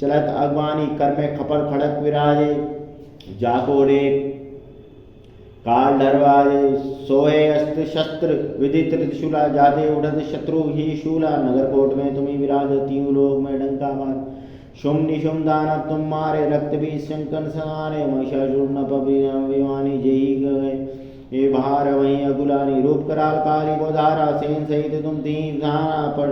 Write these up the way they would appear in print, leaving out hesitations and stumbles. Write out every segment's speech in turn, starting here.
चलत अगवानी कर में खपर खड़क विराजे जाको रे काल दरवाजे सोए अस्त्र शस्त्र विदित त्रिशूला जाते उड़त शत्रु ही शूला नगर कोट में तुम्हें विराज तीनों लोक में डंका मार शुम निशुम दानव तुम मारे रक्त भी शंकर सवारे महिषासुर नपविवानी जयी गए ये भार वहीं अगुलानी रूप कराल काली बोधारा सेन सहित तुम तीन धारा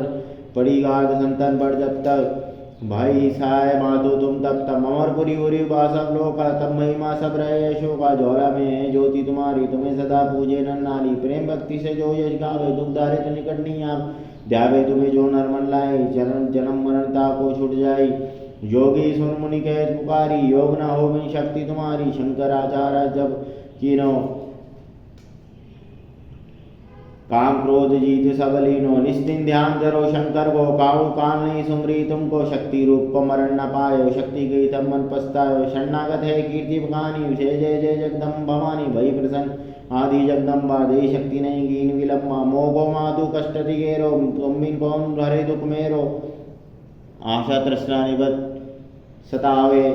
पड़ी गाद संतन बढ़ जब तक भाई साय माधो तुम तब तब अमरपुरी उरी सब लोका तब महिमा सब रहे शोका ज्वाला में है ज्योति तुम्हारी तुम्हें सदा पूजे नन्नाली प्रेम भक्ति से जो यश गावे दुख दारित निकट नहीं आप ध्यावे तुम्हें जो नरमन लाए जन्म जन्म मरणता को छुट जाई योगी सुन मुनि कह पुकारी योग न हो शक्ति तुम्हारी शंकराचार्य जब कीनो काम क्रोध जीत सब लीनो निस्दिन ध्यान धरो शंकर को काहू काल नहीं सुमरी तुमको शक्ति रूप को मरण न पायो शक्ति गई तब मन पछतायो शरणागत है कीर्ति बखानी जय जय जय जगदम्ब भवानी भई प्रसन्न आदि जगदम्बा दे शक्ति नहीं कीन विलम्बा मोगो माधु कष्ट दिगेरो तुम बिन कौन हरे दुख मेरो आशा तृष्णा निबत सतावे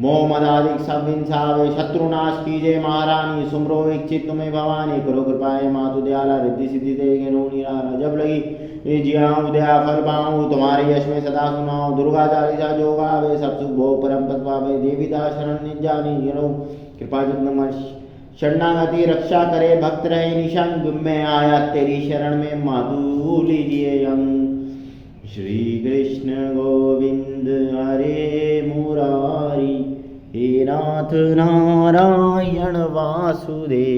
मोह मदादिक सब इंसावे शत्रुनाश कीजे महारानी सुमरो इच्छित तुम्हें भवानी करो कृपाए मातु दयाला रिद्धि सिद्धि देगे नो निराला जब लगी ये जियाऊं दया फल पाऊं तुम्हारे यश में सदा सुनाऊं दुर्गा चालीसा जो गावे सब सुख भोग परम पद पावे देवीदा शरण निजानी गिरो कृपा जगदम्ब शरणागति रक्षा करे भक्त रहे निशंग में आया तेरी शरण में माधु लीजिए अंग श्री कृष्ण गोविंद हरे मुरारी हे नाथ नारायण वासुदेव।